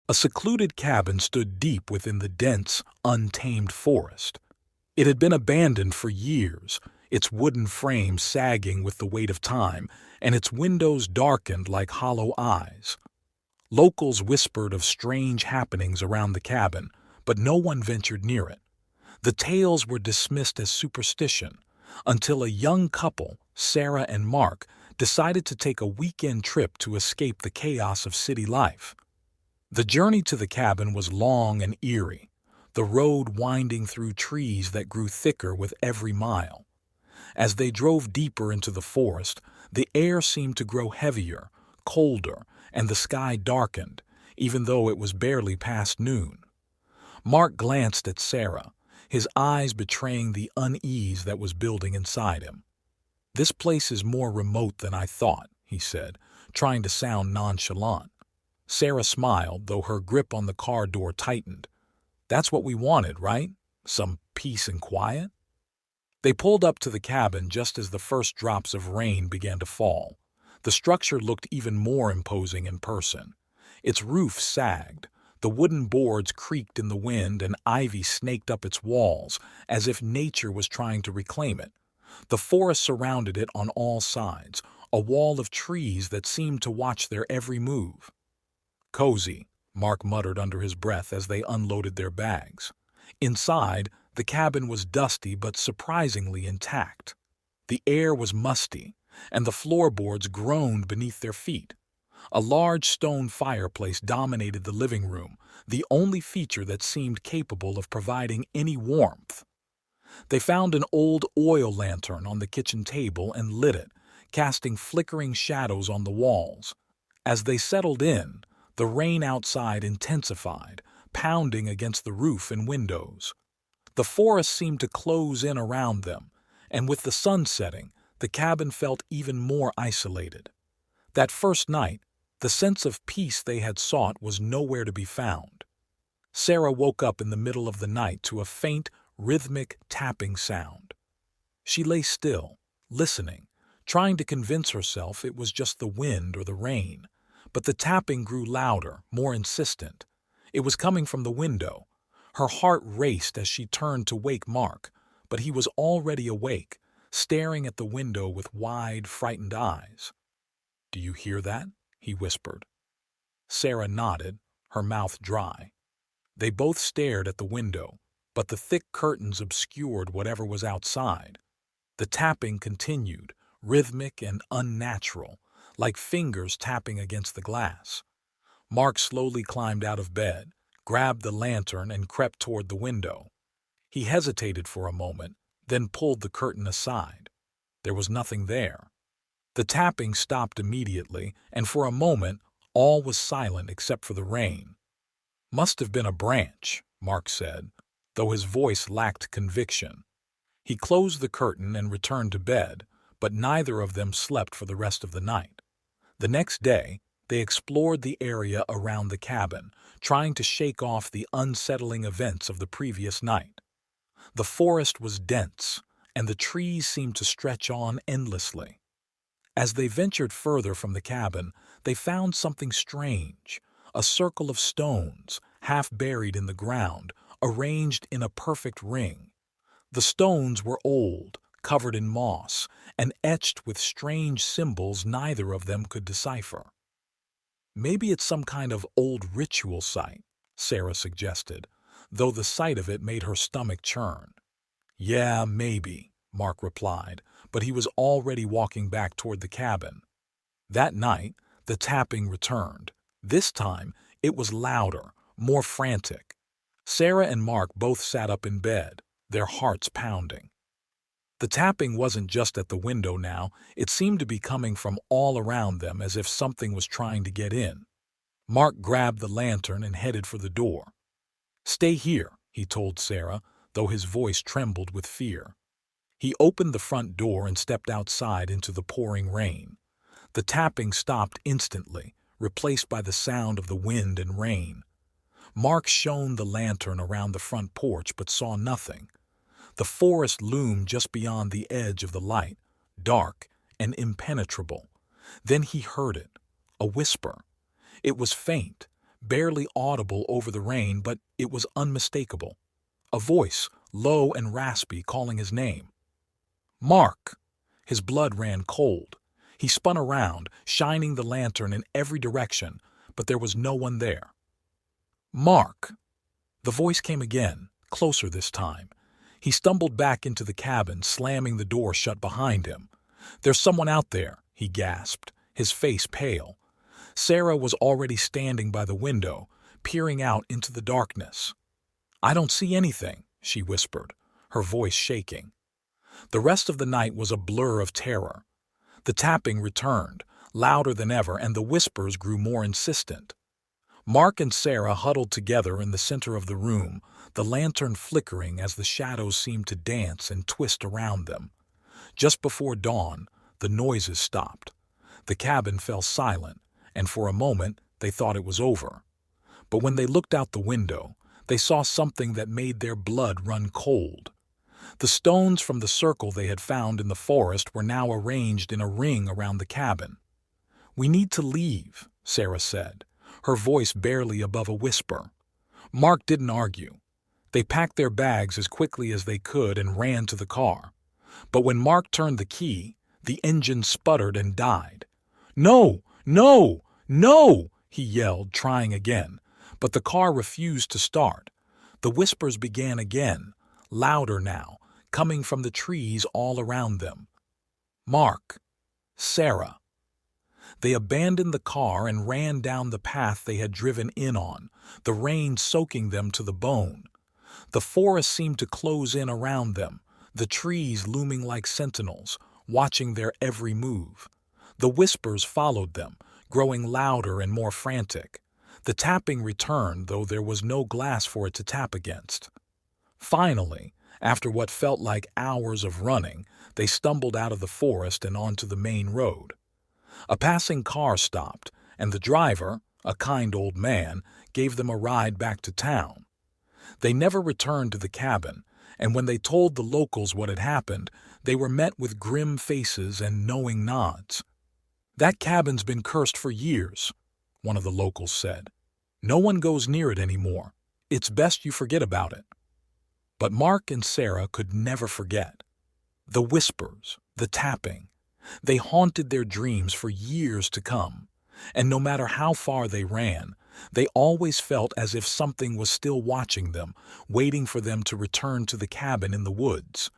A secluded cabin stood deep within the dense, untamed forest. It had been abandoned for years, its wooden frame sagging with the weight of time, and its windows darkened like hollow eyes. Locals whispered of strange happenings around the cabin, but no one ventured near it. The tales were dismissed as superstition, until a young couple, Sarah and Mark, decided to take a weekend trip to escape the chaos of city life. The journey to the cabin was long and eerie, the road winding through trees that grew thicker with every mile. As they drove deeper into the forest, the air seemed to grow heavier, colder, and the sky darkened, even though it was barely past noon. Mark glanced at Sarah, his eyes betraying the unease that was building inside him. "This place is more remote than I thought," he said, trying to sound nonchalant. Sarah smiled, though her grip on the car door tightened. "That's what we wanted, right? Some peace and quiet?" They pulled up to the cabin just as the first drops of rain began to fall. The structure looked even more imposing in person. Its roof sagged, the wooden boards creaked in the wind, and ivy snaked up its walls, as if nature was trying to reclaim it. The forest surrounded it on all sides, a wall of trees that seemed to watch their every move. "Cozy," Mark muttered under his breath as they unloaded their bags. Inside, the cabin was dusty but surprisingly intact. The air was musty, and the floorboards groaned beneath their feet. A large stone fireplace dominated the living room, the only feature that seemed capable of providing any warmth. They found an old oil lantern on the kitchen table and lit it, casting flickering shadows on the walls. As they settled in, the rain outside intensified, pounding against the roof and windows. The forest seemed to close in around them, and with the sun setting, the cabin felt even more isolated. That first night, the sense of peace they had sought was nowhere to be found. Sarah woke up in the middle of the night to a faint, rhythmic tapping sound. She lay still, listening, trying to convince herself it was just the wind or the rain. But the tapping grew louder, more insistent. It was coming from the window. Her heart raced as she turned to wake Mark, but he was already awake, staring at the window with wide, frightened eyes. "Do you hear that?" he whispered. Sarah nodded, her mouth dry. They both stared at the window, but the thick curtains obscured whatever was outside. The tapping continued, rhythmic and unnatural, like fingers tapping against the glass. Mark slowly climbed out of bed, grabbed the lantern, and crept toward the window. He hesitated for a moment, then pulled the curtain aside. There was nothing there. The tapping stopped immediately, and for a moment, all was silent except for the rain. "Must have been a branch," Mark said, though his voice lacked conviction. He closed the curtain and returned to bed, but neither of them slept for the rest of the night. The next day, they explored the area around the cabin, trying to shake off the unsettling events of the previous night. The forest was dense, and the trees seemed to stretch on endlessly. As they ventured further from the cabin, they found something strange, a circle of stones, half buried in the ground, arranged in a perfect ring. The stones were old, covered in moss, and etched with strange symbols neither of them could decipher. "Maybe it's some kind of old ritual site," Sarah suggested, though the sight of it made her stomach churn. "Yeah, maybe," Mark replied, but he was already walking back toward the cabin. That night, the tapping returned. This time, it was louder, more frantic. Sarah and Mark both sat up in bed, their hearts pounding. The tapping wasn't just at the window now, it seemed to be coming from all around them as if something was trying to get in. Mark grabbed the lantern and headed for the door. "Stay here," he told Sarah, though his voice trembled with fear. He opened the front door and stepped outside into the pouring rain. The tapping stopped instantly, replaced by the sound of the wind and rain. Mark shone the lantern around the front porch but saw nothing. The forest loomed just beyond the edge of the light, dark and impenetrable. Then he heard it, a whisper. It was faint, barely audible over the rain, but it was unmistakable. A voice, low and raspy, calling his name. Mark! His blood ran cold. He spun around, shining the lantern in every direction, but there was no one there. Mark! The voice came again, closer this time. He stumbled back into the cabin, slamming the door shut behind him. "There's someone out there," he gasped, his face pale. Sarah was already standing by the window, peering out into the darkness. "I don't see anything," she whispered, her voice shaking. The rest of the night was a blur of terror. The tapping returned, louder than ever, and the whispers grew more insistent. Mark and Sarah huddled together in the center of the room, the lantern flickering as the shadows seemed to dance and twist around them. Just before dawn, the noises stopped. The cabin fell silent, and for a moment they thought it was over. But when they looked out the window, they saw something that made their blood run cold. The stones from the circle they had found in the forest were now arranged in a ring around the cabin. "We need to leave," Sarah said, her voice barely above a whisper. Mark didn't argue. They packed their bags as quickly as they could and ran to the car. But when Mark turned the key, the engine sputtered and died. "No! No! No!" he yelled, trying again. But the car refused to start. The whispers began again, louder now, coming from the trees all around them. Mark. Sarah. They abandoned the car and ran down the path they had driven in on, the rain soaking them to the bone. The forest seemed to close in around them, the trees looming like sentinels, watching their every move. The whispers followed them, growing louder and more frantic. The tapping returned, though there was no glass for it to tap against. Finally, after what felt like hours of running, they stumbled out of the forest and onto the main road. A passing car stopped, and the driver, a kind old man, gave them a ride back to town. They never returned to the cabin, and when they told the locals what had happened, they were met with grim faces and knowing nods. "That cabin's been cursed for years," one of the locals said. "No one goes near it anymore. It's best you forget about it." But Mark and Sarah could never forget. The whispers, the tapping, they haunted their dreams for years to come, and no matter how far they ran, they always felt as if something was still watching them, waiting for them to return to the cabin in the woods.